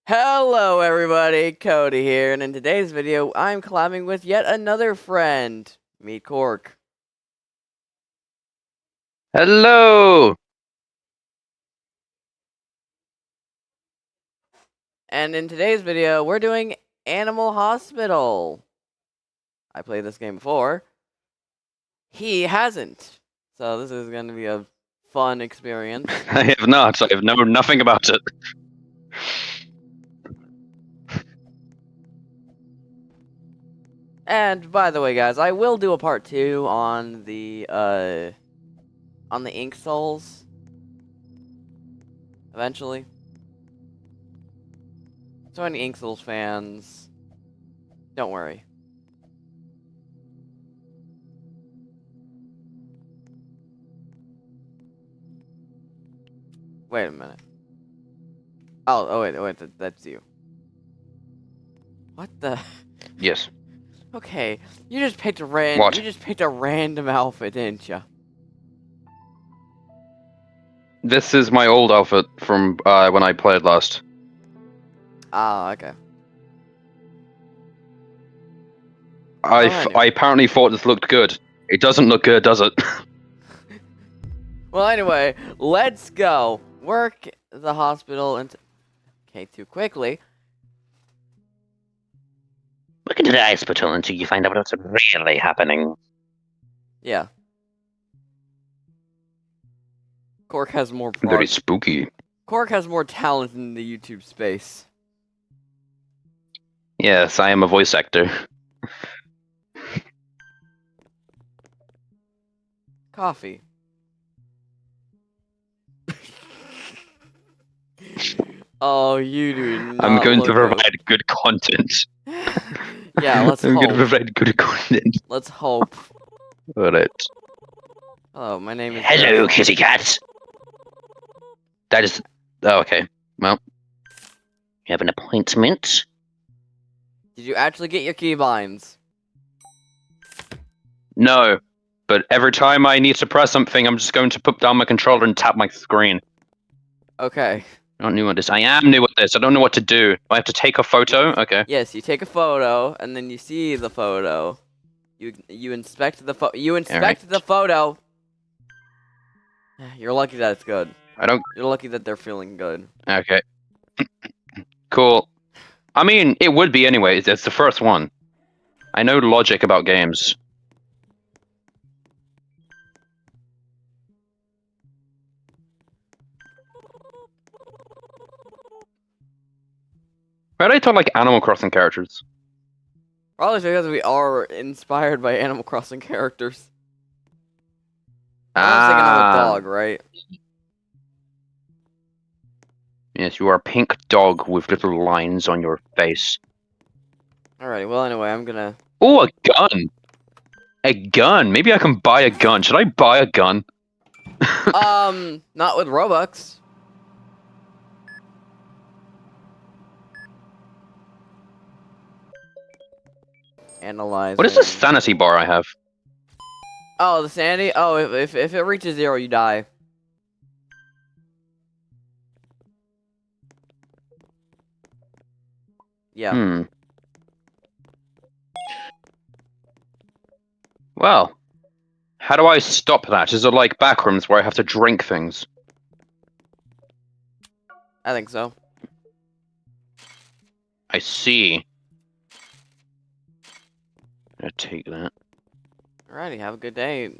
Hello everybody, Cody here, and in today's video, I'm collabing with yet another friend. Meet Cork. Hello! And in today's video, we're doing Animal Hospital. I played this game before. He hasn't. So this is going to be a fun experience. I have not. I have known nothing about it. And by the way, guys, I will do a part 2 on the Ink Souls eventually. So any Ink Souls fans, don't worry. Wait a minute. Oh wait, that's you. What the? Yes. Okay, you just picked What? a random outfit, didn't you? This is my old outfit from when I played last. Ah, okay. I, Well, f anyway. I apparently thought this looked good. It doesn't look good, does it? Well, anyway, let's go. Work the hospital and. Okay, too quickly. Look into the hospital until you find out what's really happening. Yeah. Cork has more Very spooky. Cork has more talent in the YouTube space. Yes, I am a voice actor. Coffee. Oh, you do I'm not going to look provide good content. Yeah, let's I'm going to hope. provide good content. Let's hope. Alright. Hello, my name is Hello, Garrison. kitty cat. That is... Oh, okay. Well, You have an appointment? Did you actually get your keybinds? no. But every time I need to press something, I'm just going to put down my controller and tap my screen. Okay. I don't know what this. I am new at this. I don't know what to do. I have to take a photo. Okay. Yes, you take a photo, and then you see the photo. You inspect the All right. the photo. You're lucky that it's good. I don't. You're lucky that they're feeling good. Okay. Cool. I mean, it would be anyways. It's the first one. I know logic about games. Why do I talk like Animal Crossing characters? Probably because we are inspired by Animal Crossing characters. I'm thinking of a Ah. dog, right? Yes, you are a pink dog with little lines on your face. Alrighty, well anyway, I'm gonna... Oh, a gun! A gun! Maybe I can buy a gun. Should I buy a gun? Not with Robux. What is this Analyzing. sanity bar I have? Oh, the sanity? Oh, if it reaches 0, you die. Yeah. Hmm. Well, how do I stop that? Is it like backrooms where I have to drink things? I think so. I see. I'm gonna take that. Alrighty, have a good day,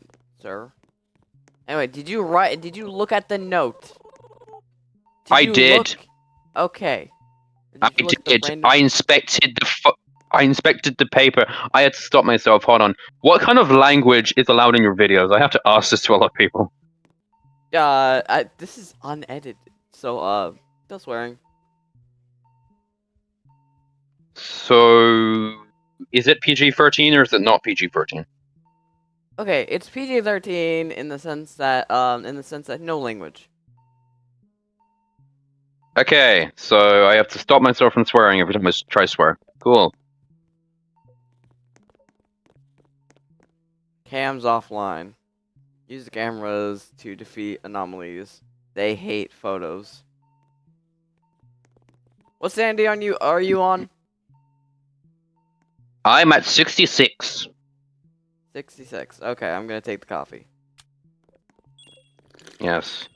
sir. Anyway, did you look at the note? I you did. Look? Okay. I you look at the did. random... I inspected I inspected the paper. I had to stop myself. Hold on. What kind of language is allowed in your videos? I have to ask this to a lot of people. This is unedited, so, no swearing. So, is it PG-13 or is it not PG-13? Okay, it's PG-13 in the sense that, no language. Okay, so I have to stop myself from swearing every time I try to swear. Cool. Cams offline. Use cameras to defeat anomalies. They hate photos. What Sandy are you on? I'm at 66. 66. Okay, I'm gonna take the coffee. Yes.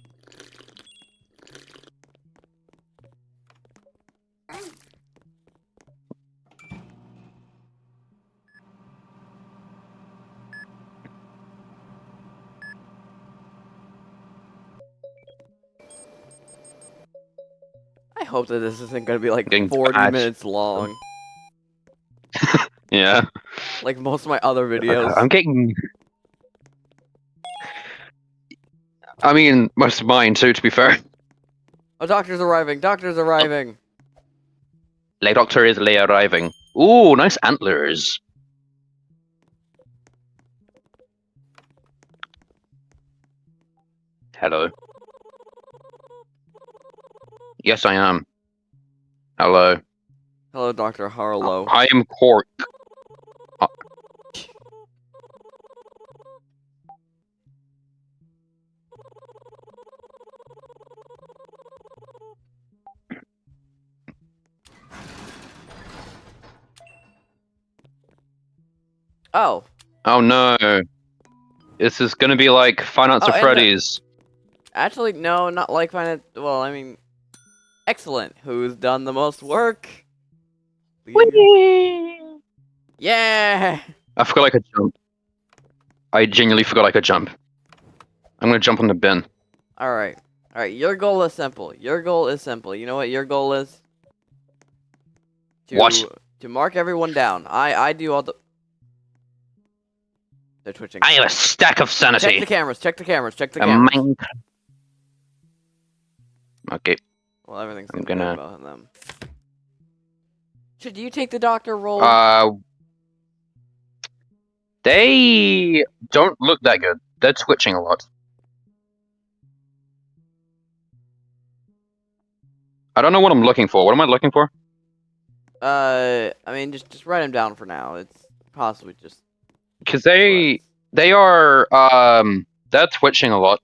I hope that this isn't gonna be like Getting 40 bad. minutes long, Yeah. like most of my other videos. I'm getting. I mean, most of mine too, to be fair. Oh, doctor's arriving! Doctor's arriving! Le Doctor is late arriving. Ooh, nice antlers. Hello. Yes, I am. Hello. Hello, Dr. Harlow. I am Cork. Oh. Oh no. This is gonna be like Five Nights Oh, at and Freddy's. Actually, no, not like Finance. Well, I mean, excellent. Who's done the most work? Please. Yeah! I forgot I could jump. I genuinely forgot I could jump. I'm gonna jump on the bin. Alright. Alright, your goal is simple. Your goal is simple. You know what your goal is? What? To mark everyone down. I do all the... They're twitching. I have a stack of Check sanity. the cameras, check the cameras, check the A cameras. mine- Okay. Well, everything's I'm gonna be gonna- about them. Should you take the doctor role? They don't look that good. They're twitching a lot. I don't know what I'm looking for. What am I looking for? I mean, just write them down for now. It's possibly just... Because they are they're twitching a lot.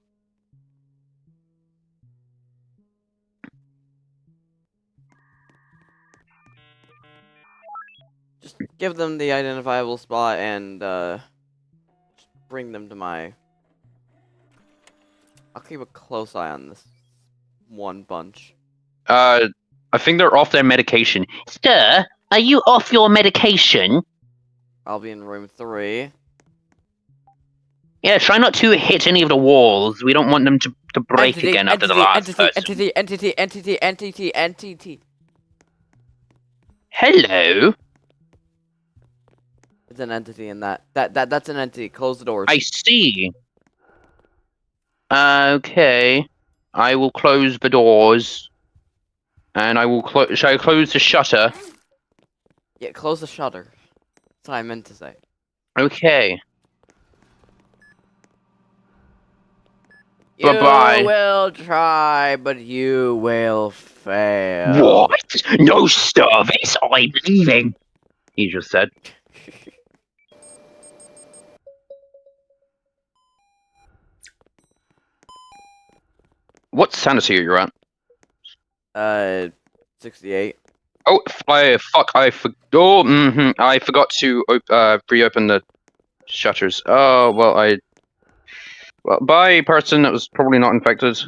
Just give them the identifiable spot and, just bring them to my... I'll keep a close eye on this one bunch. I think they're off their medication. Sir, are you off your medication? I'll be in room 3. Yeah, try not to hit any of the walls. We don't want them to break Entity, again after the entity, last person. entity. Hello? It's an entity in that. That's an entity. Close the doors. I see. Okay. I will close the doors. And I will shall I close the shutter? Yeah, close the shutter. That's what I meant to say. Okay. You Bye-bye. will try, but you will fail. What? No service? I'm leaving. He just said. What sanity are you at? 68. Oh, fuck! I forgot to reopen the shutters. Oh well, well, bye, person that was probably not infected.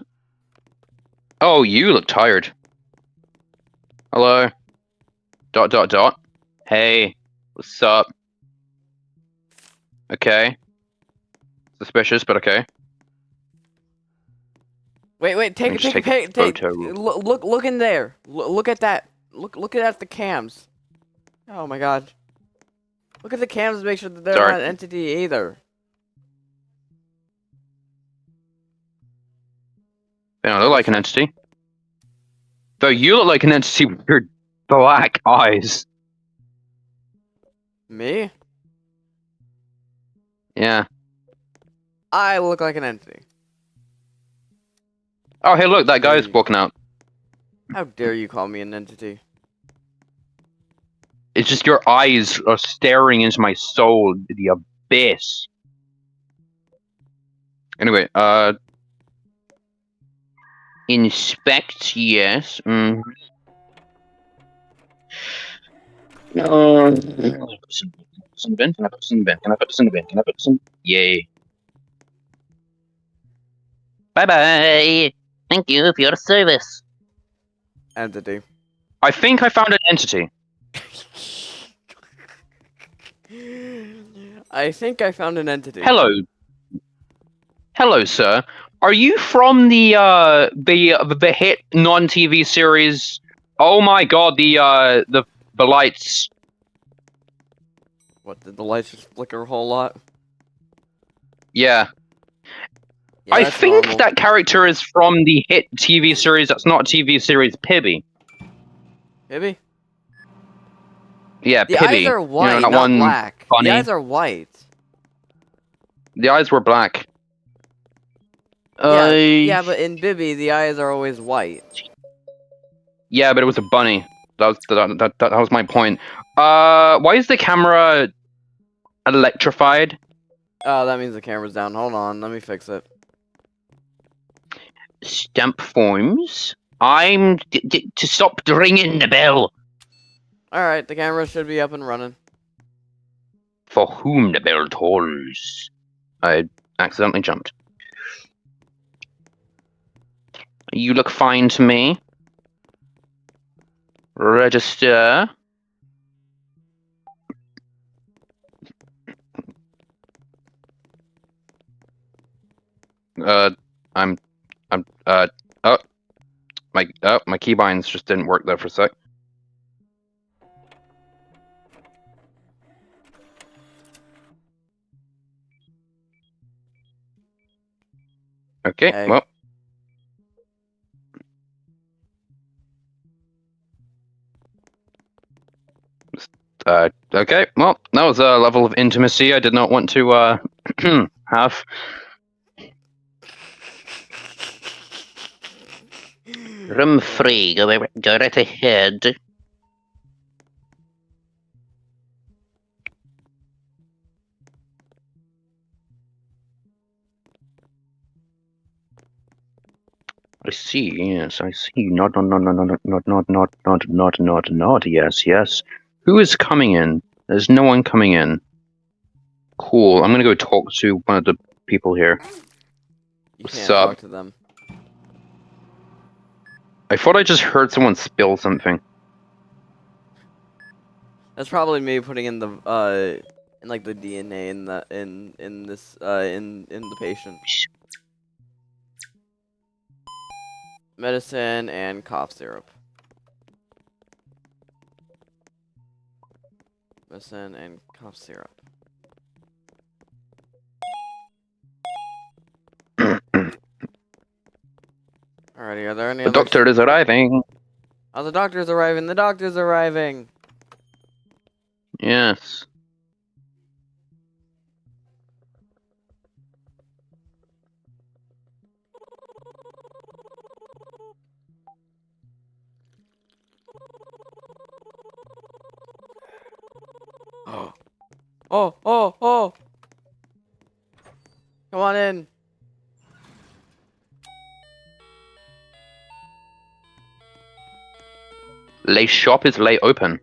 Oh, you look tired. Hello. ... Hey, what's up? Okay. Suspicious, but okay. Wait, take just a take a photo. look in there. Look at that. Look at the cams. Oh my god. Look at the cams to make sure that they're Sorry. not an entity either. They don't look like an entity. Though you look like an entity with your black eyes. Me? Yeah. I look like an entity. Oh, hey, look, that guy's Hey. walking out. How dare you call me an entity? It's just your eyes are staring into my soul, the abyss. Anyway, inspect, yes. No. Can I put this in the bin? Can I put this in the bin? Can I put this in the bin? Can I put this in? Yay. Bye bye. Thank you for your service. Entity. I think I found an entity. I think I found an entity. Hello. Hello, sir. Are you from the hit non-TV series? Oh my god, the lights. What, did the lights just flicker a whole lot? Yeah. Yeah, I that's think normal. that character is from the hit TV series that's not a TV series, Pibby. Maybe? Yeah, The Pibby. eyes are white, that not one black. The bunny. eyes are white. The eyes were black. Yeah, but in Bibby, the eyes are always white. Yeah, but it was a bunny. That was my point. Why is the camera electrified? Oh, that means the camera's down. Hold on, let me fix it. Stamp forms. I'm to stop ringing the bell. Alright, the camera should be up and running. For whom the bell tolls. I accidentally jumped. You look fine to me. Register. Uh, I'm, oh, my keybinds just didn't work there for a sec. Okay, Hey. well. Okay, well, that was a level of intimacy I did not want to, have. Room free. Go right ahead. I see, yes, I see. Not, yes. Who is coming in? There's no one coming in. Cool, I'm gonna go talk to one of the people here. You What's can't up? talk to them. I thought I just heard someone spill something. That's probably me putting in the in like the DNA in the in this in the patient. Medicine and cough syrup. Medicine and cough syrup. Alrighty, are there any The other? doctor is arriving. Oh, the doctor's arriving. The doctor's arriving. Yes. Oh, oh! Come on in. Lay shop is lay open.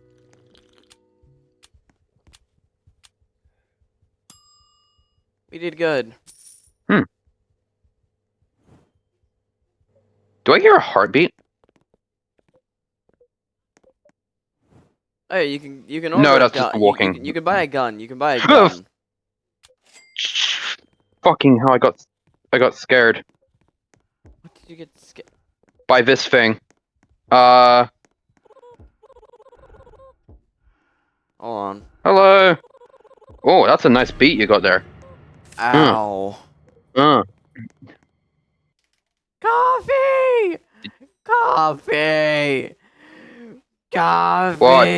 We did good. Do I hear a heartbeat? Hey, you can order No, a that's just gun. walking. You can buy a gun. You can buy a gun. Fucking hell, I got scared What did you get scared? by this thing. Hold on. Hello. Oh, that's a nice beat you got there. Ow. Uh. Coffee! Coffee! Coffee! What?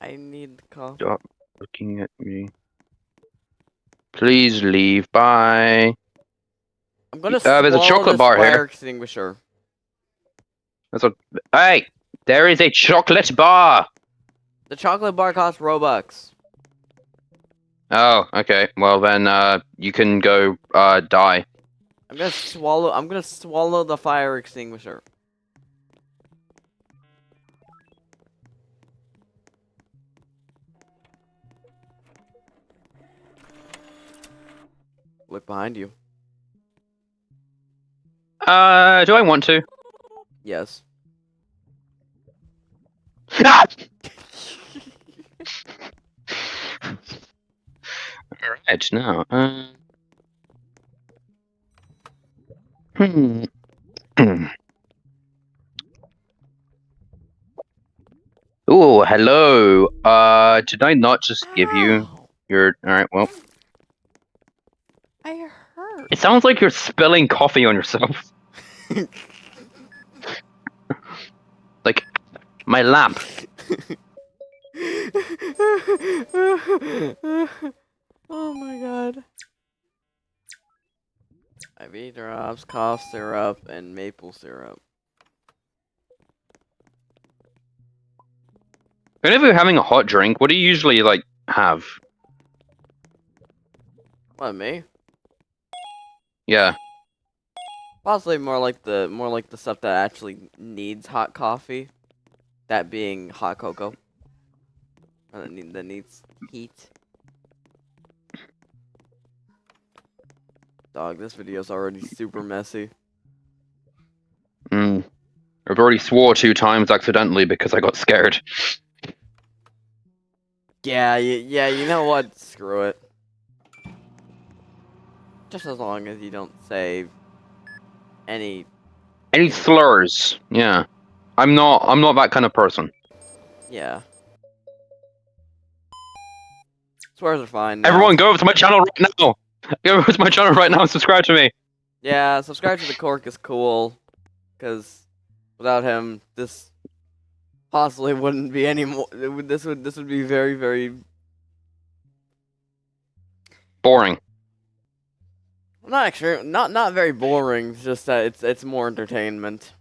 I need coffee. Stop looking at me. Please leave. Bye. I'm gonna there's a swallow chocolate this bar fire here. extinguisher. That's what. Hey, there is a chocolate bar. The chocolate bar costs Robux. Oh, okay. Well then, you can go die. I'm gonna swallow the fire extinguisher. Look behind you. Do I want to? Yes. Ah! Alright, now. Hmm. Oh, hello. Did I not just give you Ow! your? Alright, well. I hurt. It sounds like you're spilling coffee on yourself. Like, my lamp. Oh my god. IV drops, cough syrup, and maple syrup. Whenever you're having a hot drink, what do you usually, like, have? What, me? Yeah. Possibly more like the stuff that actually needs hot coffee. That being hot cocoa. Or that needs heat. Dog, this video's already super messy. Mm. I've already swore 2 times accidentally because I got scared. Yeah, yeah, you know what? Screw it. Just as long as you don't say any. Any slurs? Yeah. I'm not that kind of person. Yeah. Swears are fine now. Everyone go over to my channel right now! Go over to my channel right now and subscribe to me! Yeah, subscribe to the Cork is cool. Because without him, this possibly wouldn't be any more. This would be very, very. Boring. Not actually, not very boring. It's just that it's more entertainment.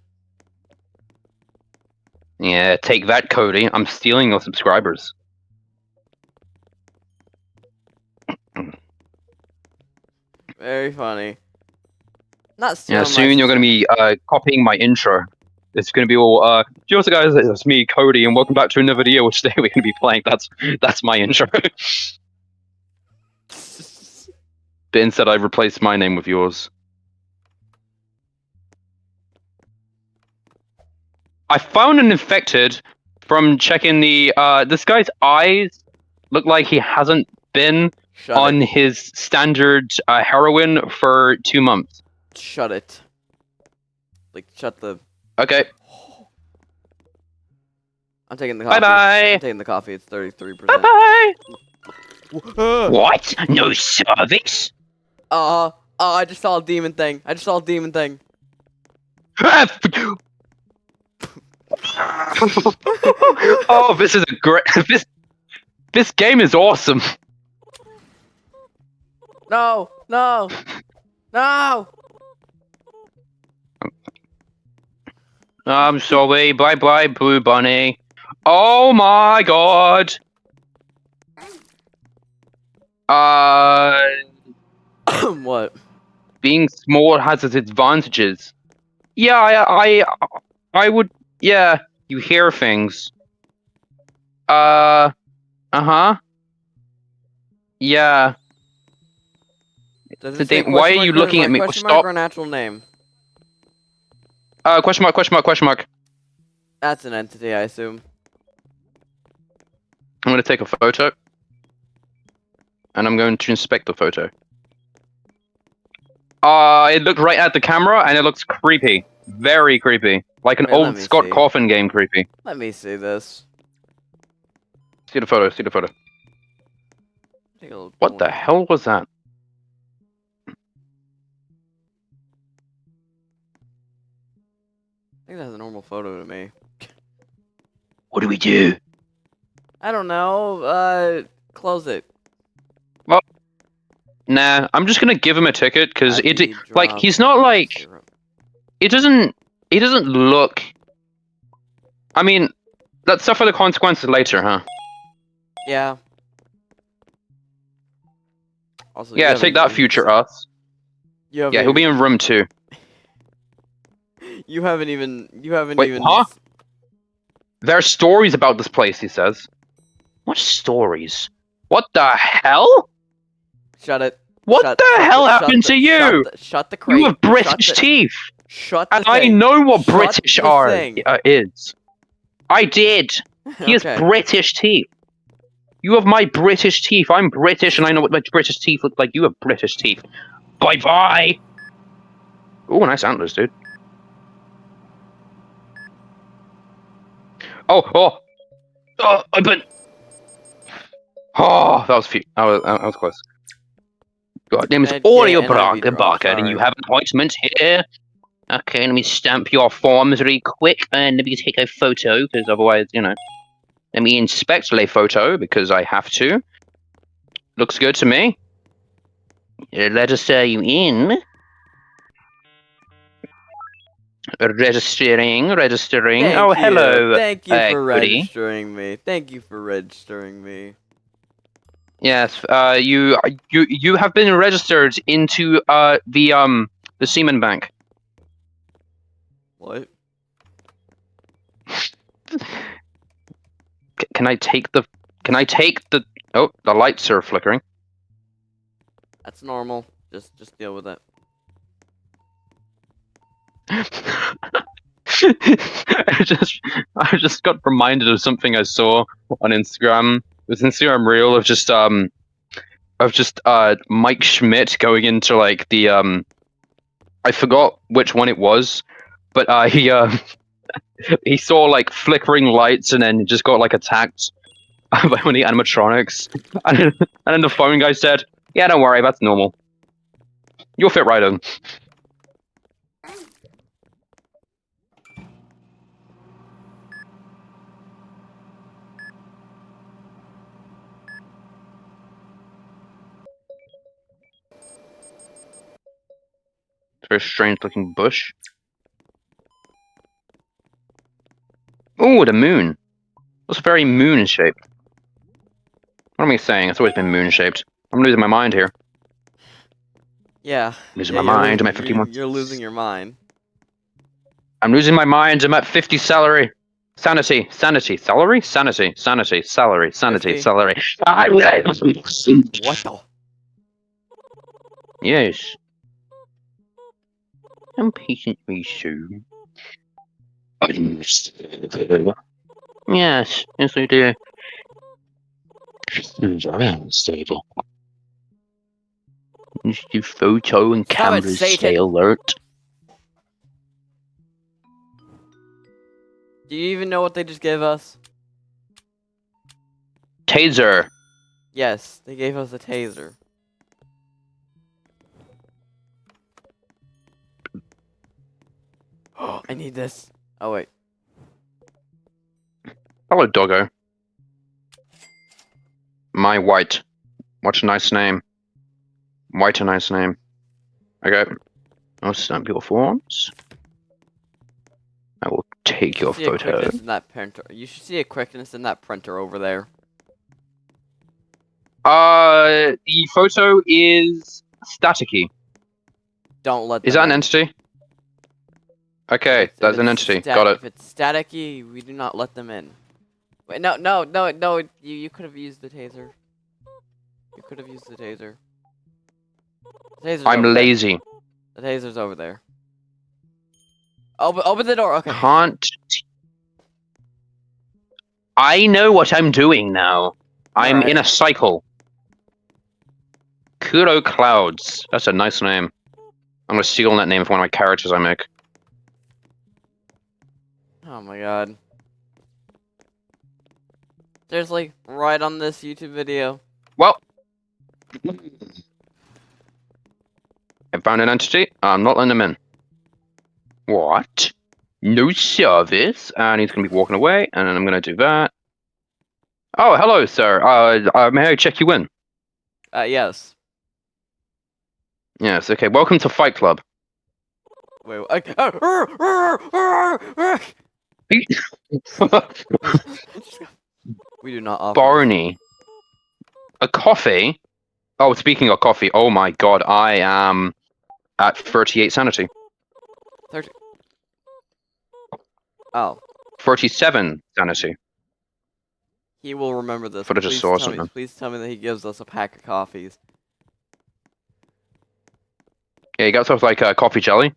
Yeah, take that, Cody. I'm stealing your subscribers. Very funny. Not Yeah, stealing my soon you're gonna be copying my intro. It's gonna be all what's guys, it's me, Cody, and welcome back to another video, which today we're gonna be playing. That's my intro. But instead I replaced my name with yours. I found an infected from checking the this guy's eyes look like he hasn't been Shut on it. his standard heroin for 2 months. Shut it. Like shut the. Okay. I'm taking the coffee. Bye-bye. I'm taking the coffee. It's 33%. Bye-bye. Uh, What? No service? I just saw a demon thing. I just saw a demon thing. Oh, this is a great. This game is awesome. No, no, no. I'm sorry. Bye bye, Blue Bunny. Oh my god. What? Being small has its advantages. Yeah, I would. Yeah, you hear things. Uh-huh. Yeah. Does So it say why are question you mark, looking at me? question Stop. mark or natural name? Question mark, question mark, question mark. That's an entity, I assume. I'm gonna take a photo. And I'm going to inspect the photo. It looked right at the camera and it looks creepy. Very creepy. Like an Wait, let old me Scott see. Coffin game creepy. Let me see this. See the photo, see the photo. Take a little What the pony. hell was that? I think that's a normal photo to me. What do we do? I don't know. Close it. Nah, I'm just gonna give him a ticket because IV like drop he's not like syrup. he doesn't look. I mean, let's suffer the consequences later, huh? Yeah. Also, you Yeah, haven't take that, even- future us. You haven't Yeah, he'll be in room 2. You haven't even. You haven't Wait, even. huh? There are stories about this place, he says. What stories? What the hell? Shut it. What the hell happened to you? Shut the crate. You have British teeth. Shut the And I thing. know what Shut British the are thing. is. I did. He has Okay. British teeth. You have my British teeth. I'm British and I know what my British teeth look like. You have British teeth. Bye bye. Oh, nice antlers, dude. Oh, open. Oh, that was that was close. Your name is Yeah, Oreo and I beat her. Barker, and you Sorry. have an appointment here. Okay, let me stamp your forms really quick, and let me take a photo, because otherwise, you know. Let me inspect the photo, because I have to. Looks good to me. Register you in. Registering. Thank Oh, you. hello, Thank you for Goody. registering me. Thank you for registering me. Yes, you have been registered into the Seaman Bank. What? Can I take the? Oh, the lights are flickering. That's normal. Just deal with it. I just got reminded of something I saw on Instagram. It was an Instagram reel of just Mike Schmidt going into like the I forgot which one it was, but he saw like flickering lights and then just got like attacked by one of the animatronics. And then the phone guy said, "Yeah, don't worry, that's normal. You'll fit right in." It's a very strange looking bush. Oh, the moon. It's very moon shaped. What am I saying? It's always been moon shaped. I'm losing my mind here. Yeah. Losing Yeah, my mind. I'm at you're, 51. you're losing your mind. I'm losing my mind. I'm at 50 salary. Sanity. Salary? Sanity. Salary. 50? Salary. What the? Yes. I'm patiently soon. Yes, I do. Very unstable. Just do photo and Stop it, cameras Satan. stay alert. Do you even know what they just gave us? Taser. Yes, they gave us a taser. Oh, I need this. Oh, wait. Hello, doggo. My White. What a nice name. White, a nice name. Okay. I'll stamp your forms. I will take your You see a photo. quickness in that printer. You should see a quickness in that printer over there. The photo is staticky. Don't let them Is that in. an entity? Okay, If that's an it's entity. Got it. If it's staticky, we do not let them in. Wait, no. You could have used the taser. You could have used the taser. The taser's I'm over there. lazy. The taser's over there. Open the door. Okay. Can't. I know what I'm doing now. I'm in a Alright. cycle. Kuro Clouds. That's a nice name. I'm gonna steal that name for one of my characters I make. Oh my god. Seriously, right on this YouTube video. Well, I found an entity. I'm not letting him in. What? No service? And he's gonna be walking away, and then I'm gonna do that. Oh, hello, sir. May I check you in? Yes. Yes, okay. Welcome to Fight Club. Wait. We do not offer. Barney. A coffee? Oh, speaking of coffee, oh my god, I am at 38 sanity. 30. Oh. 37 sanity. He will remember this. Thought I just saw something. Please tell me that he gives us a pack of coffees. Yeah, he got stuff like coffee jelly.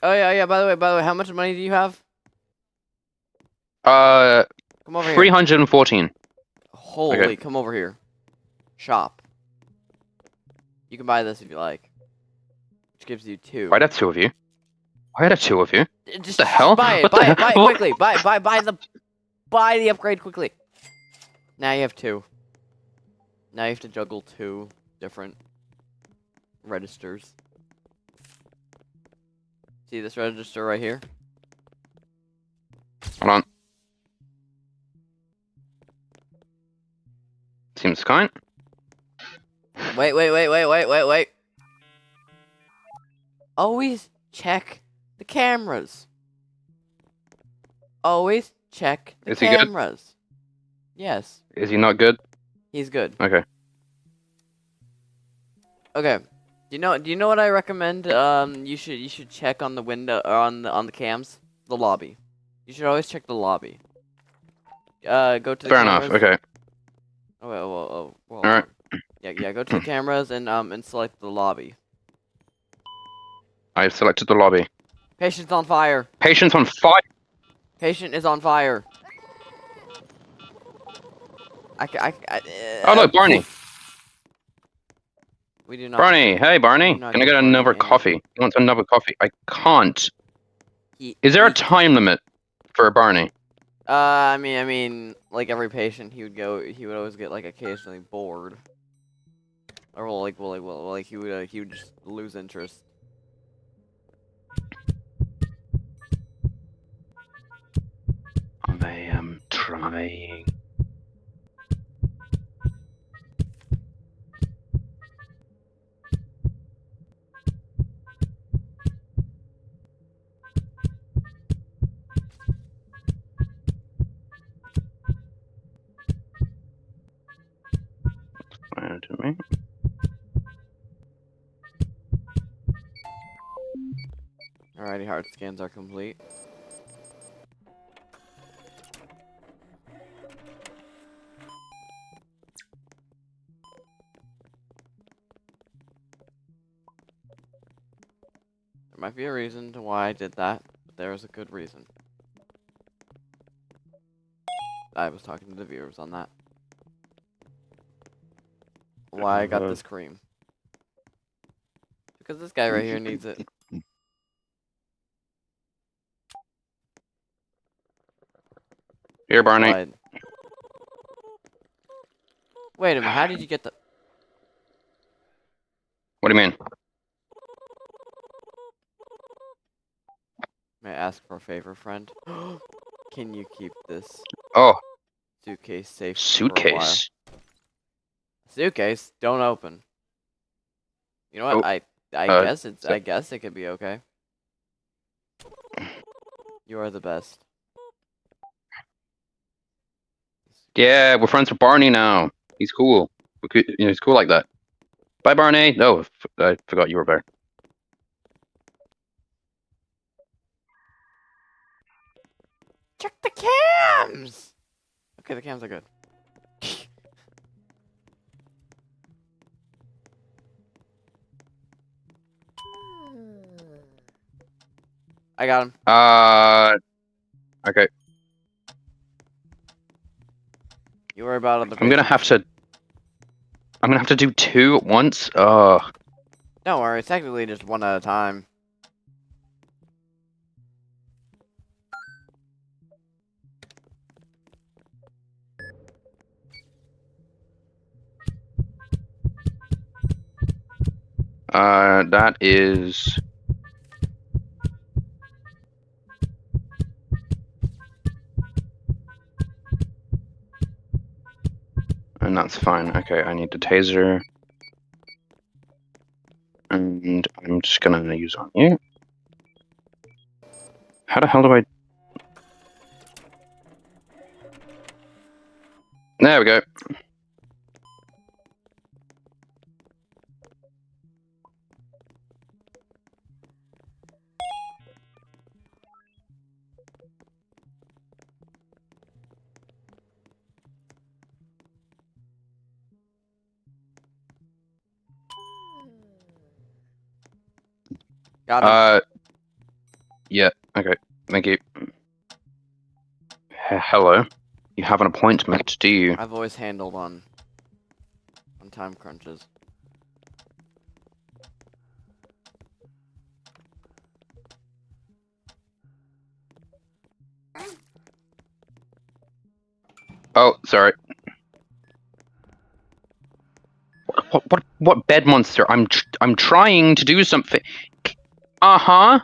Oh yeah. By the way, how much money do you have? Uh, Come over here. 314. Holy, come over here. Shop. You can buy this if you like. Which gives you 2. Why are there 2 of you? Why are there 2 of you? Just the hell? buy it. What the Buy it. hell? Buy it What? quickly. Buy the upgrade quickly. Now you have 2. Now you have to juggle 2 different registers. See this register right here? Hold on. Seems kind. Wait. Always check the cameras. Always check the Is he good? cameras. Yes, Is he not good? he's good. Okay. Okay. Do you know what I recommend? You should check on the window or on the cams, the lobby. You should always check the lobby. Go to the Fair cameras. enough. Okay. Oh, whoa. All right. Yeah, go to the cameras and select the lobby. I've selected the lobby. Patient's on fire. Patient's on fire. Patient is on fire. Oh no, Barney. We do not. Barney. Hey, Barney. not Can I give get Barney another any- coffee? He wants another coffee. I can't. He, Is there a he- time limit for Barney? I mean, like every patient, he would always get like occasionally bored, or he would just lose interest. I am trying. Fine to me. Alrighty, heart scans are complete. There might be a reason to why I did that, but there is a good reason. I was talking to the viewers on that. Why I got this cream. Because this guy right here needs it. Here, Barney. Applied. Wait a minute, how did you get the... What do you mean? May I ask for a favor, friend? Can you keep this Oh, suitcase safe for a while? suitcase. Suitcase? Don't open. You know what? Oh, I guess it's... so- I guess it could be okay. You are the best. Yeah, we're friends with Barney now. He's cool. He's cool like that. Bye, Barney. No, I forgot you were there. Check the cams! Okay, the cams are good. I got him. Okay. You worry about other I'm gonna patients. have to do 2 at once. Don't worry, it's technically just one at a time. That is. And that's fine. Okay, I need the taser. And I'm just gonna use on you. How the hell do I... There we go. Got him. Yeah. Okay. Thank you. Hello. You have an appointment, do you? I've always handled on time crunches. Oh, sorry. What bed monster? I'm trying to do something. Uh-huh.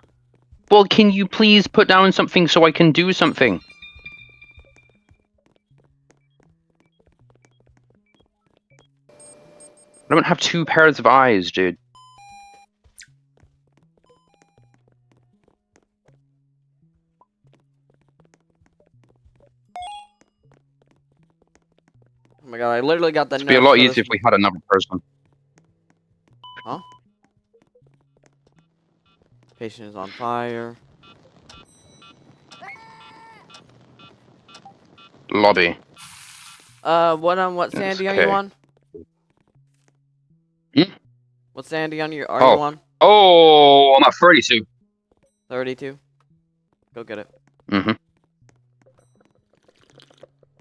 Well, can you please put down something so I can do something? I don't have two pairs of eyes, dude. Oh my god, I literally got the It'd be a notes lot for easier this. if we had another person. Huh? Patient is on fire. Lobby. What Sandy are you Okay. on? Hmm? What Sandy are you Oh. on? Oh, I'm at 32. 32. Go get it. Mm-hmm.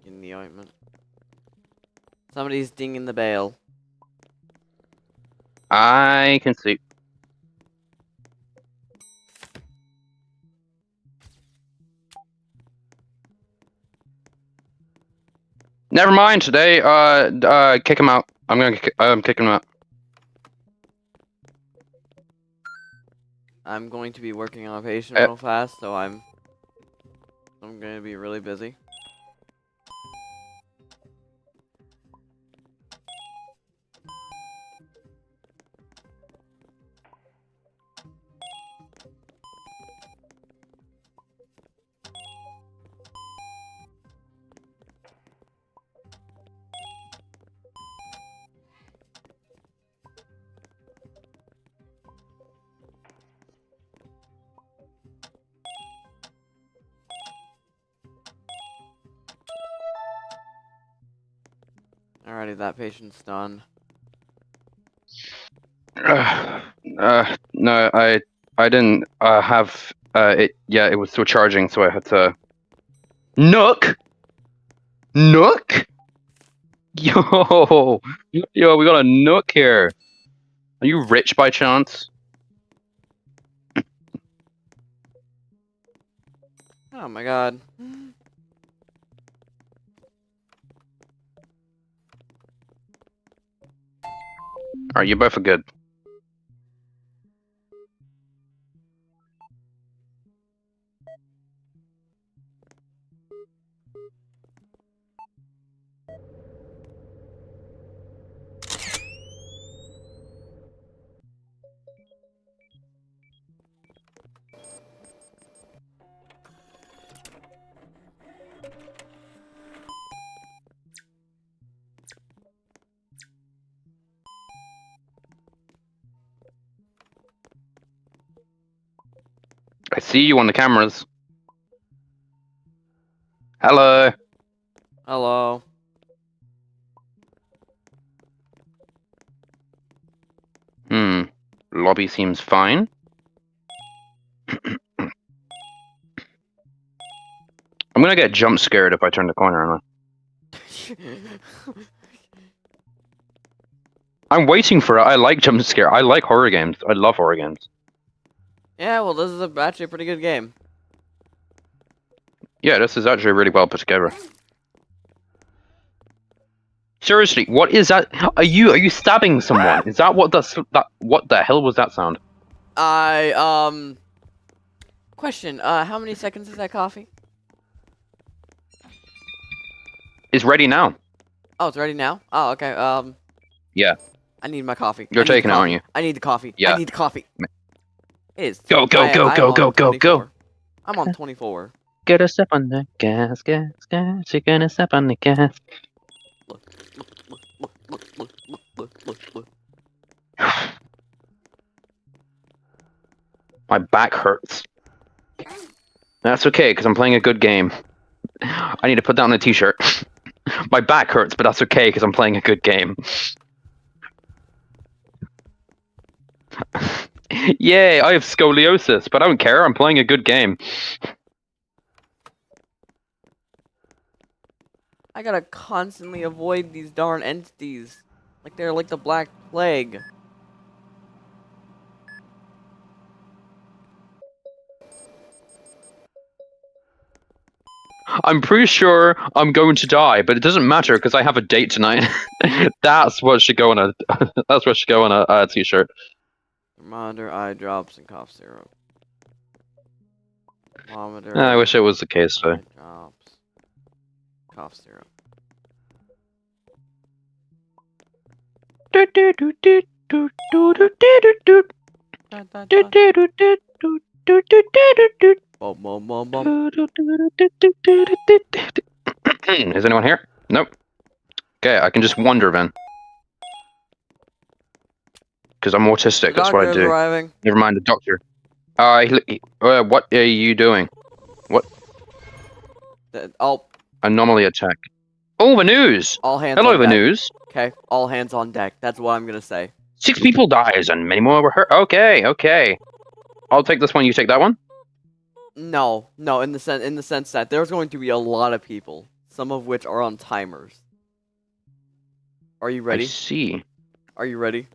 In the ointment. Somebody's dinging the bell. I can see. Never mind today. Kick him out. I'm kicking him out. I'm going to be working on a patient real fast, so I'm going to be really busy. Alrighty, that patient's done. No, I didn't have it. Yeah, it was still charging, so I had to. Nook. Nook. Yo, yo, we got a Nook here. Are you rich by chance? Oh my god. Alright, you both are good. I see you on the cameras. Hello. Hello. Lobby seems fine. I'm gonna get jump scared if I turn the corner, aren't I? I'm waiting for it. I like jump scare. I like horror games. I love horror games. Yeah, well, this is actually a pretty good game. Yeah, this is actually really well put together. Seriously, what is that? Are you stabbing someone? Is that what what the hell was that sound? Question, how many seconds is that coffee? It's ready now. Oh, it's ready now? Oh, okay, Yeah. I need my coffee. You're taking it, aren't you? I need the coffee. Yeah. I need the coffee. It is. Go, go, I'm go, go, on go, go, go. 24. I'm on 24. Get a step on the gas, gas, gas. You're gonna step on the gas. Look. My back hurts. That's okay, because I'm playing a good game. I need to put that on a t-shirt. My back hurts, but that's okay, because I'm playing a good game. Yay, I have scoliosis, but I don't care. I'm playing a good game. I gotta constantly avoid these darn entities. Like they're like the Black Plague. I'm pretty sure I'm going to die, but it doesn't matter because I have a date tonight. That's what should go on a. That's what should go on a t-shirt. Thermometer, eye drops, and cough syrup. Thermometer. I wish it was the case, though. Eye drops. Cough syrup. Da, da, da. Bum, bum, bum, bum. Is anyone here? Nope. Okay, I can just wander then. Because I'm autistic, The that's what I doctor's do. arriving. Never mind the doctor. What are you doing? Oh, Anomaly attack. Oh, the news! all hands Hello, on the deck. news. Okay, all hands on deck. That's what I'm gonna say. 6 people dies and many more were hurt. Okay. I'll take this one, you take that one? No, in the sense that there's going to be a lot of people, some of which are on timers. Are you I ready? see. Are you ready?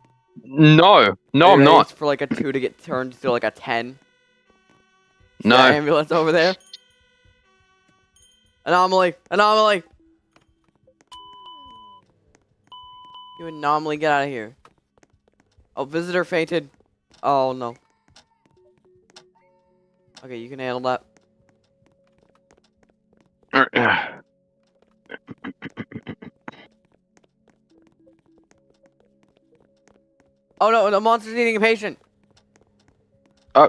No, Are you I'm ready not. for like a 2 to get turned to like a 10? See No. that ambulance over there? Anomaly! Anomaly! You anomaly, get out of here. Oh, visitor fainted. Oh no. Okay, you can handle that. Oh no, the monster's eating a patient. Uh,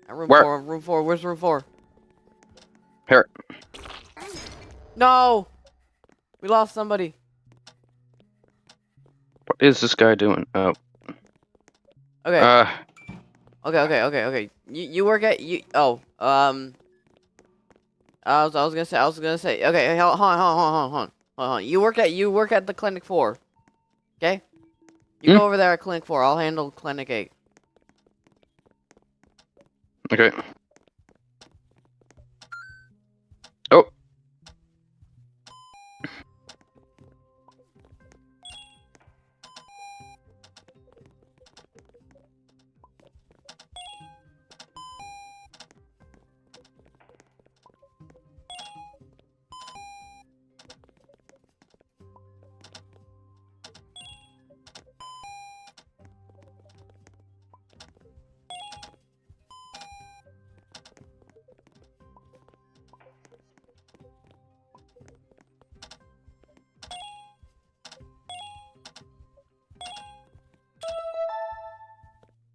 Room Where? 4, room 4, where's room 4? Here. No! We lost somebody. What is this guy doing? Oh. Okay. Okay. You work at I was gonna say. Okay, hold on. You work at the clinic 4. Okay? You Hmm? go over there at clinic 4. I'll handle clinic 8. Okay. Oh.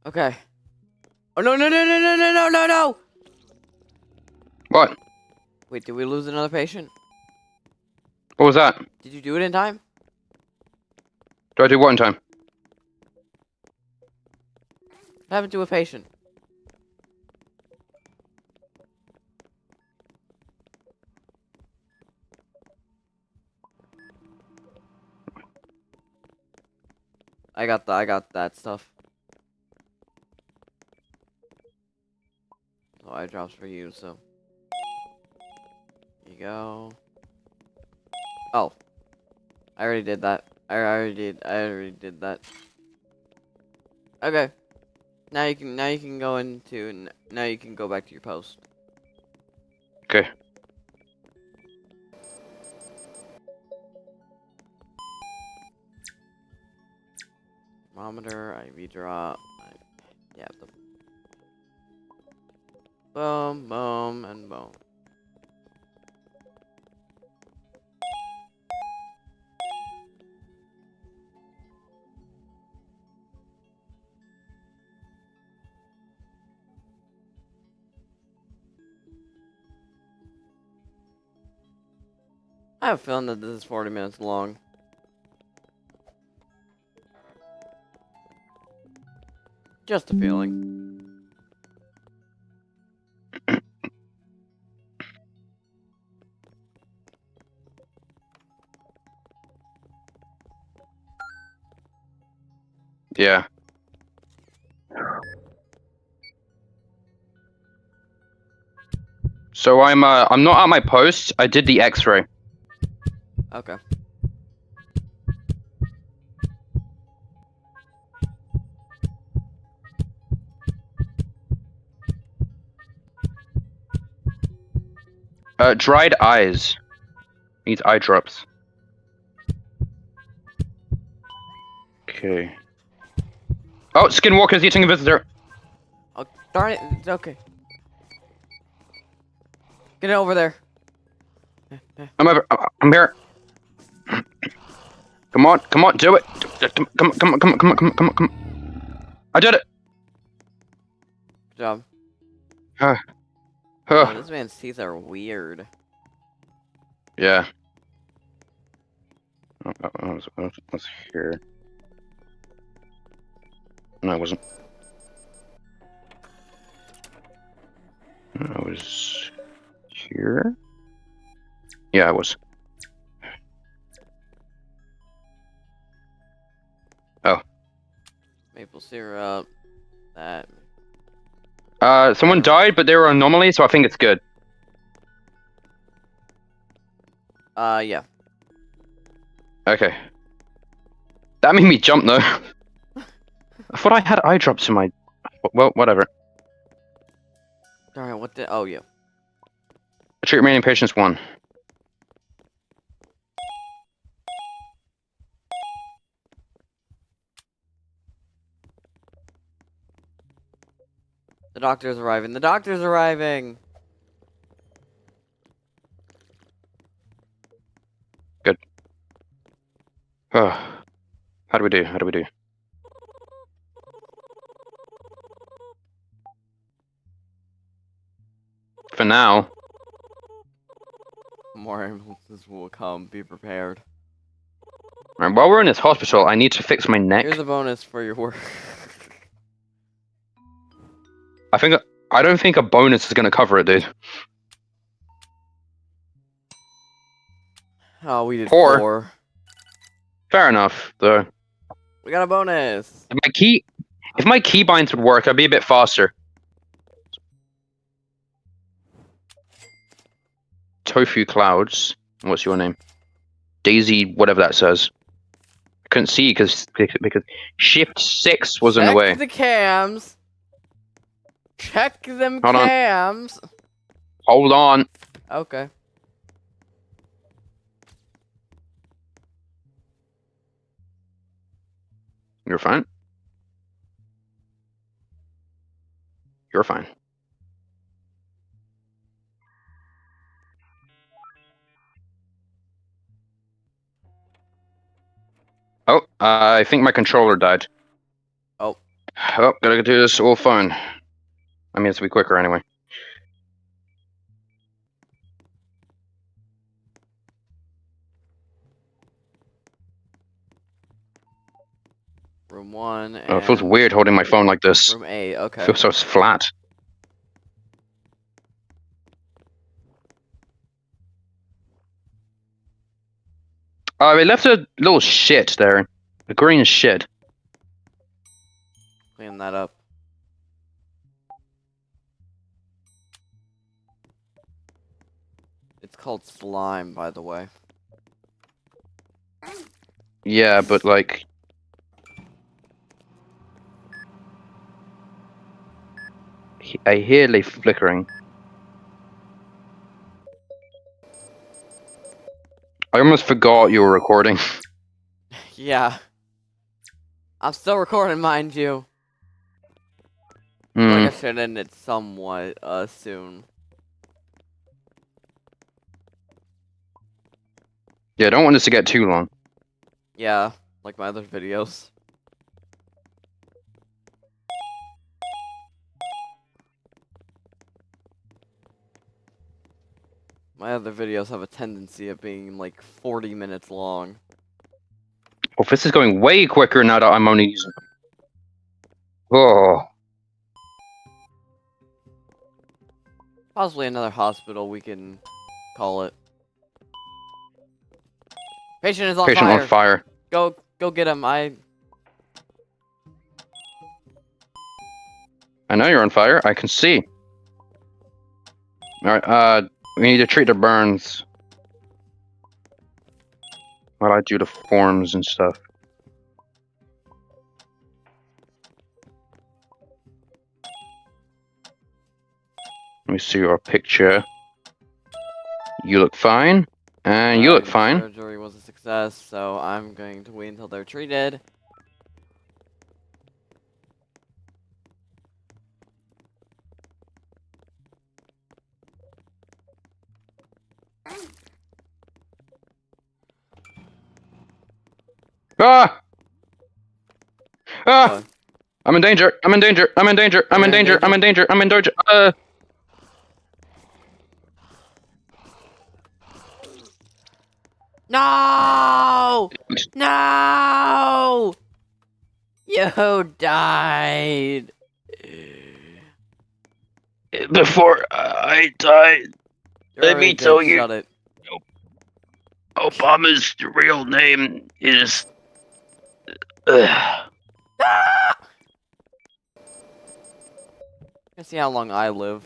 Okay. Oh no. What? Wait, did we lose another patient? What was that? Did you do it in time? Do I do what in time? What happened to a patient? I got that stuff. So eye drops for you, so here you go. Oh. I already did that. I already did that. Okay. Now you can go into now you can go back to your post. Okay. Thermometer, IV drop. Yeah, the boom, and boom. I have a feeling that this is 40 minutes long. Just a feeling. Yeah. So I'm not at my post. I did the X-ray. Okay. Dried eyes. Needs eye drops. Okay. Oh, Skinwalker's eating a visitor. Oh, darn it. It's okay. Get it over there. I'm here. Come on, do it. Come on. I did it. Good job. Huh. Oh, this man's teeth are weird. Yeah. What's here? No, it wasn't. I was here. Yeah, I was. Oh. Maple syrup. That. Someone died, but they were an anomaly, so I think it's good. Yeah. Okay. That made me jump, though. I thought I had eye drops in my... Well, whatever. Darn it, what the... Oh, yeah. Treat remaining patients 1. The doctor's arriving. The doctor's arriving! Good. How do we do? How do we do? For now. More ambulances will come. Be prepared. Right, while we're in this hospital, I need to fix my neck. Here's a bonus for your work. I don't think a bonus is gonna cover it, dude. Oh, we did 4. 4. Fair enough, though. We got a bonus! If my keybinds would work, I'd be a bit faster. Tofu Clouds. What's your name? Daisy, whatever that says. I couldn't see because Shift 6 was in the way. Check the cams! Check them Hold on. cams! Hold on. Okay. You're fine. You're fine. Oh, I think my controller died. Oh. Oh, gotta do this all phone. I mean, it's to be quicker anyway. Room 1 and... Oh, it feels weird holding my phone like this. Room 8, okay. It feels so flat. We left a little shit there. A green shit. Clean that up. It's called slime, by the way. Yeah, but like... I hear they flickering. I almost forgot you were recording. Yeah. I'm still recording, mind you. I feel Hmm. like I should end it somewhat, soon. Yeah, I don't want this to get too long. Yeah, like my other videos. My other videos have a tendency of being like 40 minutes long. Well, this is going way quicker now that I'm only using them. Oh. Possibly another hospital, we can call it. Patient is on Patient fire. on fire. Go get him. I know you're on fire. I can see. All right. We need to treat the burns. While I do the forms and stuff. Let me see your picture. You look fine. And you look Alright, fine. surgery was a success, so I'm going to wait until they're treated. Ah! Ah! What? I'm in danger. I'm in danger. I'm in danger. I'm in You're in danger. I'm in danger. I'm in danger. No! No! You died. Before I died, You let me already tell did, you, shut it. Obama's real name is. Uh, Ah! Let's see how long I live.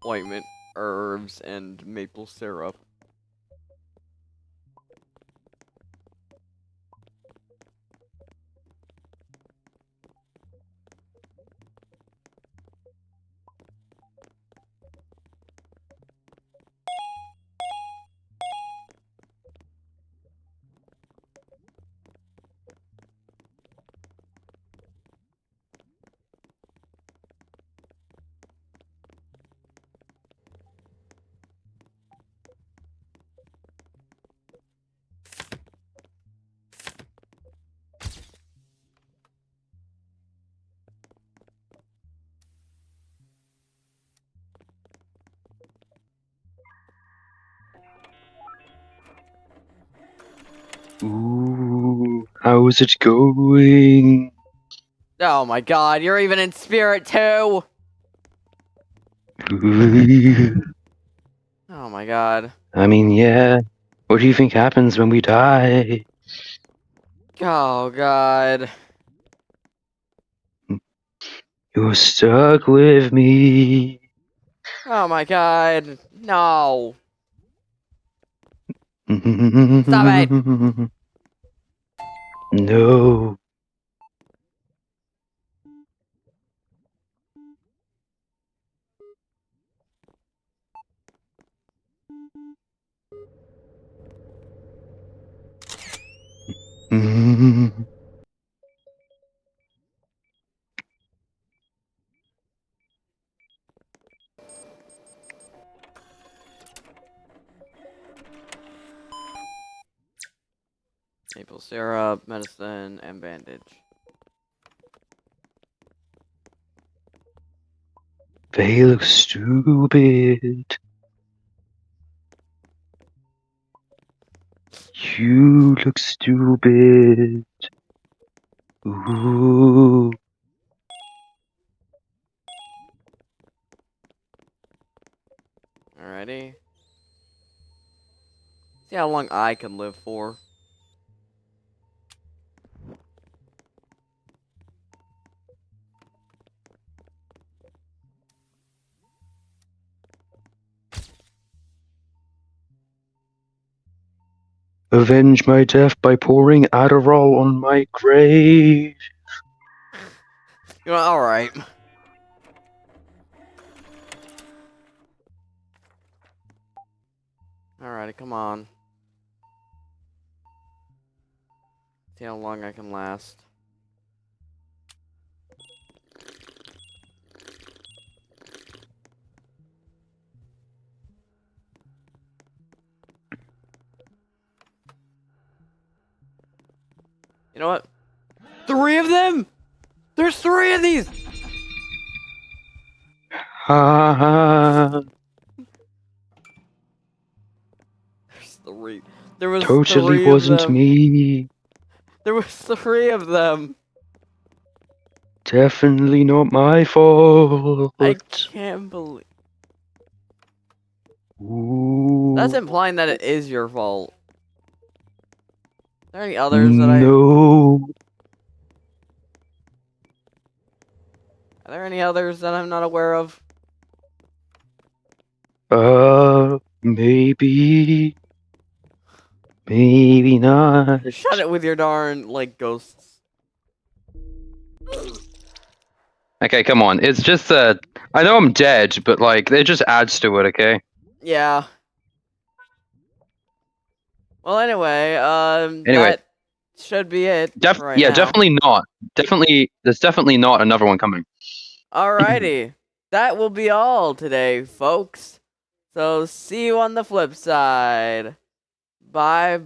Ointment, herbs, and maple syrup. Ooh, how's it going? Oh my god, you're even in spirit too! Oh my god. I mean, yeah. What do you think happens when we die? Oh god. You're stuck with me. Oh my god. No. Stop it! No. Maple syrup, medicine, and bandage. They look stupid. You look stupid. Ooh. Alrighty. See how long I can live for. Avenge my death by pouring Adderall on my grave. You know, alright. Alrighty, come on. See how long I can last. You know what? 3 of them? There's 3 of these! Ha There's 3. There was Totally 3 of wasn't them. me. There was 3 of them. Definitely not my fault. I can't believe. Ooh. That's implying that it is your fault. Are there any others that No. Are there any others that I'm not aware of? Maybe. Maybe not. Shut it with your darn, like, ghosts. Okay, come on. It's just I know I'm dead, but like it just adds to it. Okay. Yeah. Well, anyway, Anyway. that should be it for right Yeah, now. definitely not. There's definitely not another one coming. Alrighty. That will be all today, folks. So, see you on the flip side. Bye-bye.